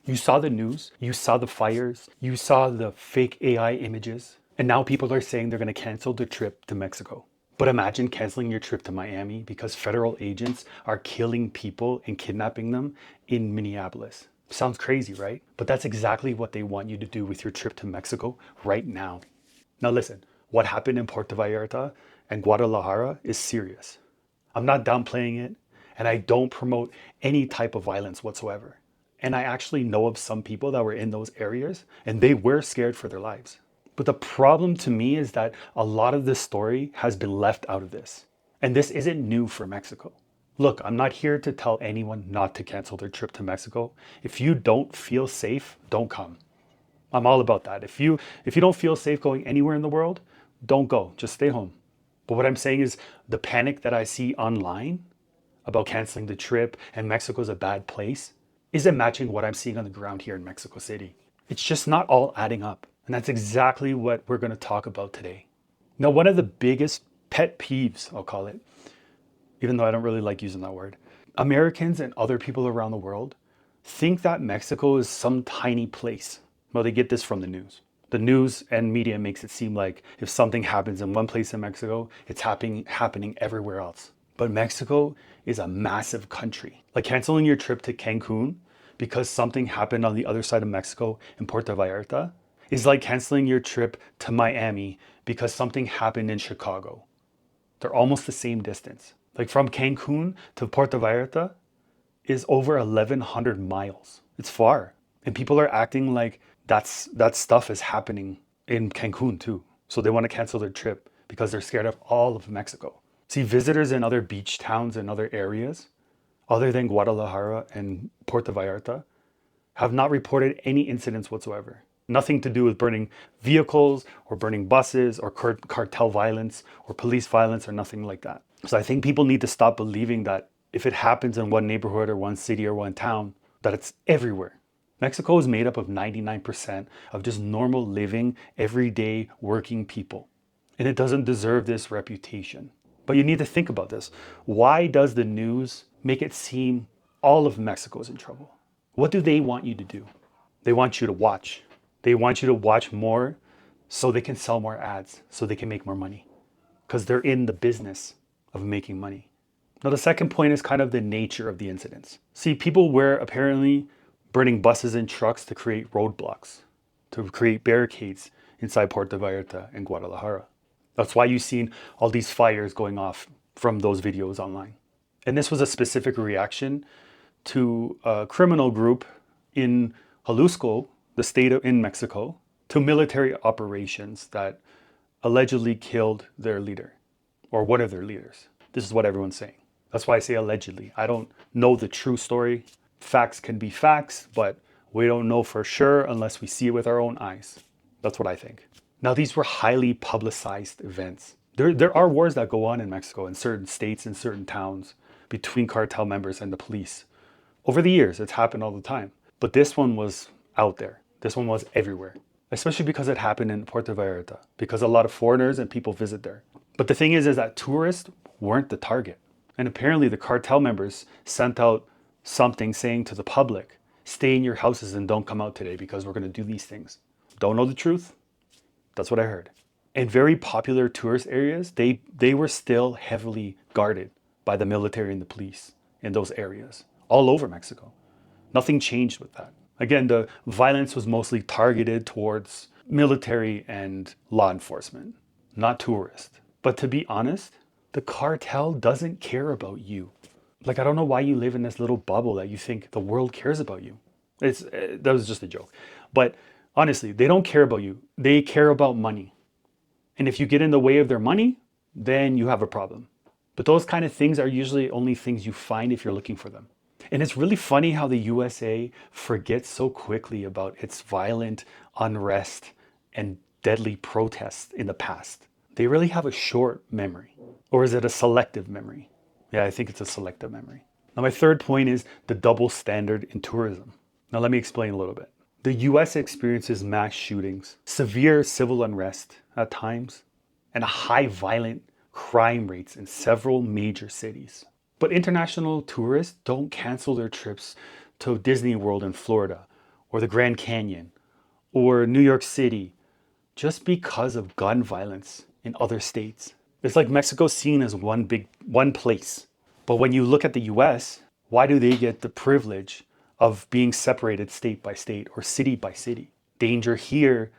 You saw the news, you saw the fires, you saw the fake AI images, and now people are saying they're going to cancel their trip to Mexico. But imagine canceling your trip to Miami because federal agents are killing people and kidnapping them in Minneapolis. Sounds crazy, right? But that's exactly what they want you to do with your trip to Mexico right now. Now listen, what happened in Puerto Vallarta and Guadalajara is serious. I'm not downplaying it, and I don't promote any type of violence whatsoever. And I actually know of some people that were in those areas and they were scared for their lives. But the problem to me is that a lot of this story has been left out of this. And this isn't new for Mexico. Look, I'm not here to tell anyone not to cancel their trip to Mexico. If you don't feel safe, don't come. I'm all about that. If you don't feel safe going anywhere in the world, don't go. Just stay home. But what I'm saying is the panic that I see online about canceling the trip and Mexico's a bad place isn't matching what I'm seeing on the ground here in Mexico City. It's just not all adding up. And that's exactly what we're going to talk about today. Now, one of the biggest pet peeves, I'll call it, even though I don't really like using that word, Americans and other people around the world think that Mexico is some tiny place. Well, they get this from the news. The news and media makes it seem like if something happens in one place in Mexico, it's happening everywhere else. But Mexico is a massive country. Like canceling your trip to Cancun because something happened on the other side of Mexico in Puerto Vallarta is like canceling your trip to Miami because something happened in Chicago. They're almost the same distance. Like from Cancun to Puerto Vallarta is over 1,100 miles. It's far. And people are acting like that stuff is happening in Cancun too. So they want to cancel their trip because they're scared of all of Mexico. See, visitors in other beach towns and other areas, other than Guadalajara and Puerto Vallarta, have not reported any incidents whatsoever. Nothing to do with burning vehicles or burning buses or cartel violence or police violence or nothing like that. So I think people need to stop believing that if it happens in one neighborhood or one city or one town, that it's everywhere. Mexico is made up of 99% of just normal living, everyday working people. And it doesn't deserve this reputation. But you need to think about this. Why does the news make it seem all of Mexico is in trouble? What do they want you to do? They want you to watch. They want you to watch more so they can sell more ads, so they can make more money. Because they're in the business of making money. Now, the second point is kind of the nature of the incidents. See, people were apparently burning buses and trucks to create roadblocks, to create barricades inside Puerto Vallarta and Guadalajara. That's why you've seen all these fires going off from those videos online. And this was a specific reaction to a criminal group in Jalisco, the state in Mexico, to military operations that allegedly killed their leader or one of their leaders. This is what everyone's saying. That's why I say allegedly. I don't know the true story. Facts can be facts, but we don't know for sure unless we see it with our own eyes. That's what I think. Now, these were highly publicized events. There are wars that go on in Mexico in certain states and certain towns between cartel members and the police. Over the years, it's happened all the time. But this one was out there. This one was everywhere, especially because it happened in Puerto Vallarta, because a lot of foreigners and people visit there. But the thing is that tourists weren't the target. And apparently the cartel members sent out something saying to the public, stay in your houses and don't come out today because we're going to do these things. Don't know the truth? That's what I heard. In very popular tourist areas, they were still heavily guarded by the military and the police in those areas, all over Mexico. Nothing changed with that. Again, the violence was mostly targeted towards military and law enforcement, not tourists. But to be honest, the cartel doesn't care about you. Like, I don't know why you live in this little bubble that you think the world cares about you. That was just a joke. But honestly, they don't care about you. They care about money. And if you get in the way of their money, then you have a problem. But those kind of things are usually only things you find if you're looking for them. And it's really funny how the USA forgets so quickly about its violent unrest and deadly protests in the past. They really have a short memory. Or is it a selective memory? Yeah, I think it's a selective memory. Now, my third point is the double standard in tourism. Now, let me explain a little bit. The US experiences mass shootings, severe civil unrest at times, and high violent crime rates in several major cities. But international tourists don't cancel their trips to Disney World in Florida or the Grand Canyon or New York City just because of gun violence in other states. It's like Mexico's seen as one place. But when you look at the US, why do they get the privilege of being separated state by state or city by city? Danger here,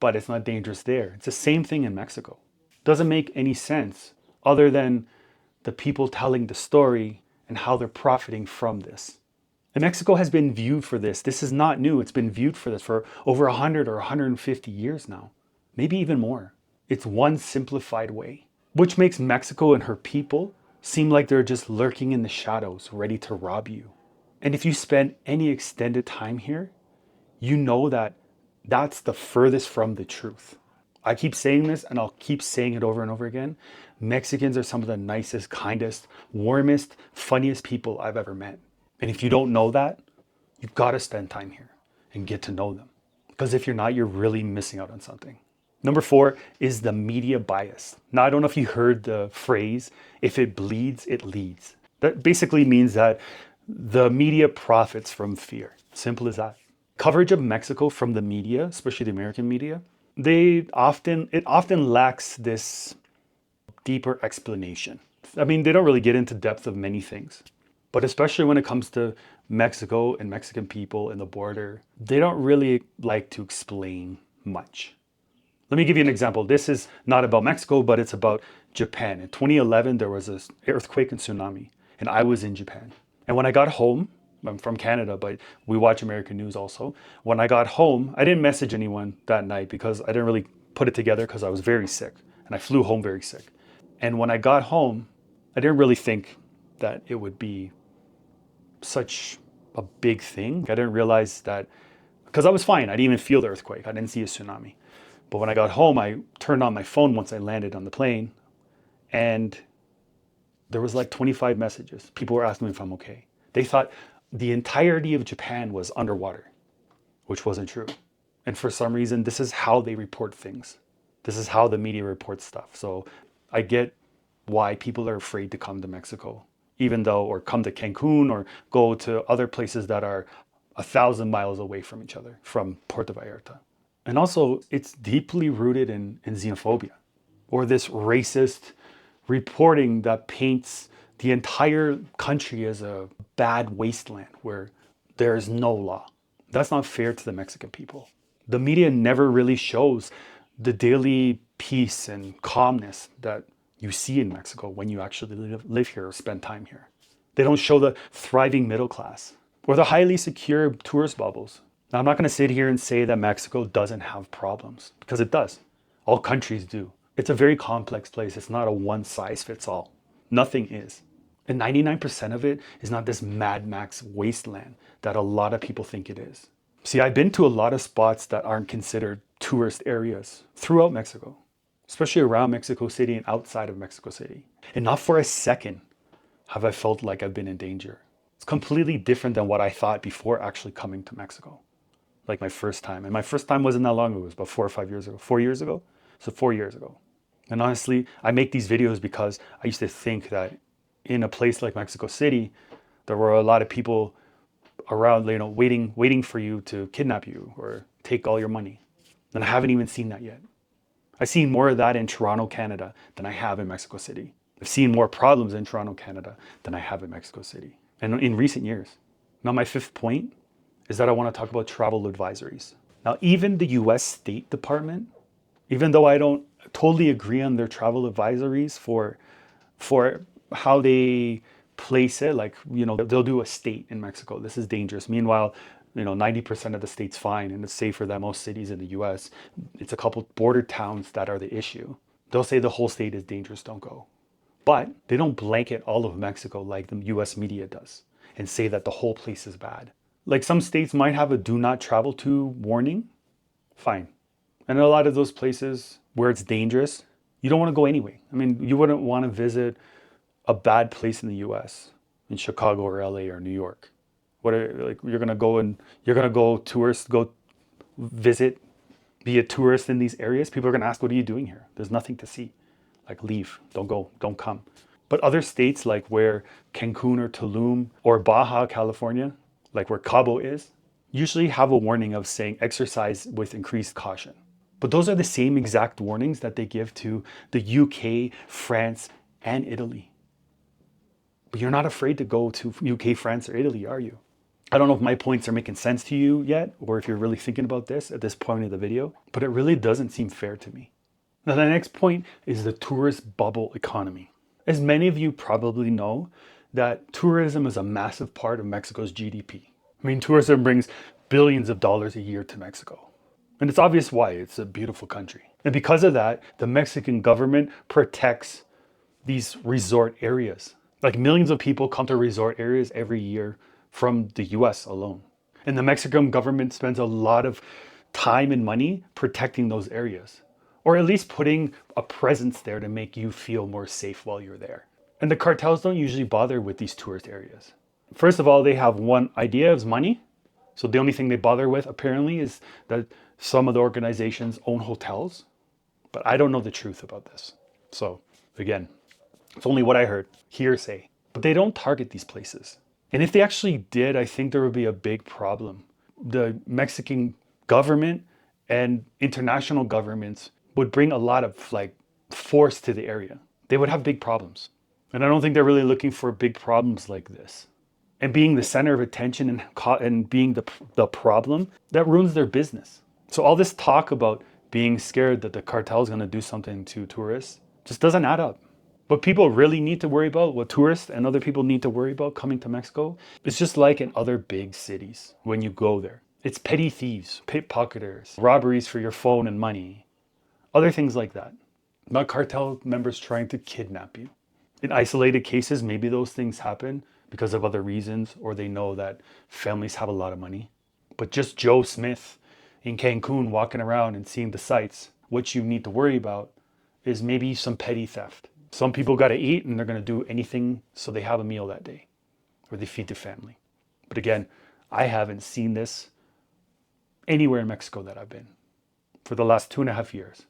but it's not dangerous there. It's the same thing in Mexico. Doesn't make any sense other than the people telling the story and how they're profiting from this. And Mexico has been viewed for this. This is not new. It's been viewed for this for over 100 or 150 years now, maybe even more. It's one simplified way, which makes Mexico and her people seem like they're just lurking in the shadows, ready to rob you. And if you spend any extended time here, you know that that's the furthest from the truth. I keep saying this and I'll keep saying it over and over again. Mexicans are some of the nicest, kindest, warmest, funniest people I've ever met. And if you don't know that, you've got to spend time here and get to know them. Because if you're not, you're really missing out on something. Number 4 is the media bias. Now, I don't know if you heard the phrase, if it bleeds, it leads. That basically means that the media profits from fear. Simple as that. Coverage of Mexico from the media, especially the American media, it often lacks this deeper explanation. I mean, they don't really get into depth of many things. But especially when it comes to Mexico and Mexican people and the border, they don't really like to explain much. Let me give you an example. This is not about Mexico, but it's about Japan. In 2011, there was an earthquake and tsunami, and I was in Japan. And when I got home, I'm from Canada, but we watch American news also. When I got home, I didn't message anyone that night because I didn't really put it together because I was very sick, and I flew home very sick. And when I got home, I didn't really think that it would be such a big thing. I didn't realize that, because I was fine. I didn't even feel the earthquake. I didn't see a tsunami. But when I got home, I turned on my phone once I landed on the plane, and there was like 25 messages. People were asking me if I'm okay. They thought the entirety of Japan was underwater, which wasn't true. And for some reason, this is how they report things. This is how the media reports stuff. So I get why people are afraid to come to Mexico, even though, or come to Cancun or go to other places that are 1,000 miles away from each other, from Puerto Vallarta. And also, it's deeply rooted in xenophobia, or this racist reporting that paints the entire country as a bad wasteland where there is no law. That's not fair to the Mexican people. The media never really shows the daily peace and calmness that you see in Mexico when you actually live here or spend time here. They don't show the thriving middle class or the highly secure tourist bubbles. Now, I'm not going to sit here and say that Mexico doesn't have problems, because it does. All countries do. It's a very complex place. It's not a one size fits all. Nothing is. And 99% of it is not this Mad Max wasteland that a lot of people think it is. See, I've been to a lot of spots that aren't considered tourist areas throughout Mexico, especially around Mexico City and outside of Mexico City. And not for a second have I felt like I've been in danger. It's completely different than what I thought before actually coming to Mexico. Like my first time. And my first time wasn't that long ago. It was about 4 or 5 years ago. 4 years ago? So 4 years ago. And honestly, I make these videos because I used to think that in a place like Mexico City, there were a lot of people around, waiting for you to kidnap you or take all your money. And I haven't even seen that yet. I've seen more of that in Toronto, Canada than I have in Mexico City. I've seen more problems in Toronto, Canada than I have in Mexico City. And in recent years. Now, my 5th point is that I want to talk about travel advisories. Now, even the US State Department, even though I don't totally agree on their travel advisories for how they place it, they'll do a state in Mexico. This is dangerous. Meanwhile, 90% of the state's fine and it's safer than most cities in the US. It's a couple border towns that are the issue. They'll say the whole state is dangerous, don't go. But they don't blanket all of Mexico like the US media does and say that the whole place is bad. Like some states might have a do not travel to warning, fine. And a lot of those places where it's dangerous, you don't want to go anyway. I mean, you wouldn't want to visit a bad place in the US, in Chicago or LA or New York. You're gonna go tourist, go visit, be a tourist in these areas. People are gonna ask, what are you doing here? There's nothing to see. Like, leave, don't go, don't come. But other states like where Cancun or Tulum or Baja, California, like where Cabo is, usually have a warning of saying exercise with increased caution. But those are the same exact warnings that they give to the UK, France, and Italy. But you're not afraid to go to UK, France, or Italy, are you? I don't know if my points are making sense to you yet, or if you're really thinking about this at this point of the video, but it really doesn't seem fair to me. Now, the next point is the tourist bubble economy. As many of you probably know, that tourism is a massive part of Mexico's GDP. I mean, tourism brings billions of dollars a year to Mexico. And it's obvious why. It's a beautiful country. And because of that, the Mexican government protects these resort areas. Like millions of people come to resort areas every year from the US alone. And the Mexican government spends a lot of time and money protecting those areas, or at least putting a presence there to make you feel more safe while you're there. And the cartels don't usually bother with these tourist areas. First of all, they have one idea, is money. So the only thing they bother with apparently is that some of the organizations own hotels. But I don't know the truth about this. So again, it's only what I heard, hearsay. But they don't target these places. And if they actually did, I think there would be a big problem. The Mexican government and international governments would bring a lot of force to the area. They would have big problems. And I don't think they're really looking for big problems like this. And being the center of attention and being the problem, that ruins their business. So all this talk about being scared that the cartel is going to do something to tourists just doesn't add up. What people really need to worry about, what tourists and other people need to worry about coming to Mexico, it's just like in other big cities when you go there. It's petty thieves, pickpocketers, robberies for your phone and money, other things like that. Not cartel members trying to kidnap you. In isolated cases, maybe those things happen because of other reasons, or they know that families have a lot of money. But just Joe Smith in Cancun walking around and seeing the sights, what you need to worry about is maybe some petty theft. Some people got to eat and they're going to do anything so they have a meal that day or they feed their family. But again, I haven't seen this anywhere in Mexico that I've been for the last 2.5 years.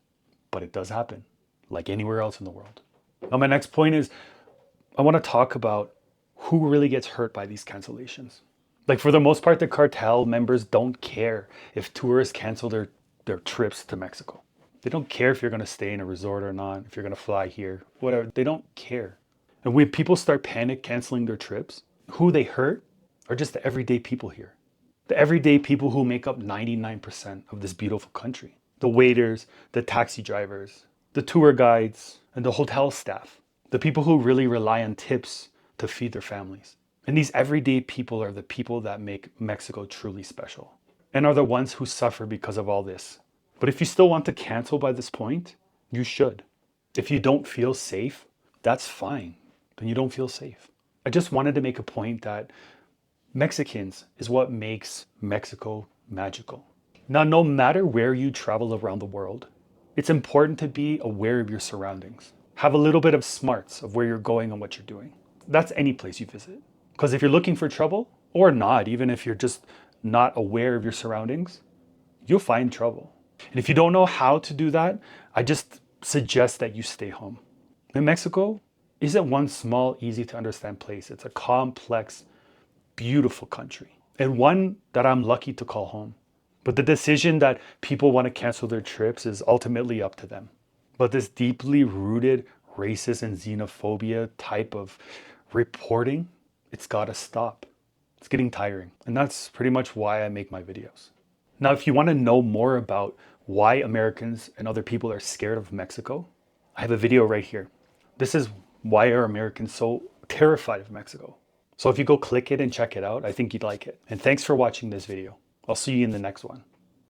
But it does happen like anywhere else in the world. Now, my next point is I want to talk about who really gets hurt by these cancellations. Like for the most part, the cartel members don't care if tourists cancel their trips to Mexico. They don't care if you're going to stay in a resort or not, if you're going to fly here, whatever. They don't care. And when people start panic canceling their trips, who they hurt are just the everyday people here. The everyday people who make up 99% of this beautiful country. The waiters, the taxi drivers, the tour guides, and the hotel staff. The people who really rely on tips to feed their families. And these everyday people are the people that make Mexico truly special and are the ones who suffer because of all this. But if you still want to cancel by this point, you should. If you don't feel safe, that's fine. Then you don't feel safe. I just wanted to make a point that Mexicans is what makes Mexico magical. Now, no matter where you travel around the world, it's important to be aware of your surroundings. Have a little bit of smarts of where you're going and what you're doing. That's any place you visit. Because if you're looking for trouble, or not, even if you're just not aware of your surroundings, you'll find trouble. And if you don't know how to do that, I just suggest that you stay home. And Mexico isn't one small, easy to understand place. It's a complex, beautiful country. And one that I'm lucky to call home. But the decision that people want to cancel their trips is ultimately up to them. But this deeply rooted racist and xenophobia type of reporting, it's got to stop. It's getting tiring. And that's pretty much why I make my videos. Now, if you want to know more about why Americans and other people are scared of Mexico, I have a video right here. This is why are Americans so terrified of Mexico. So if you go click it and check it out, I think you'd like it. And thanks for watching this video. I'll see you in the next one.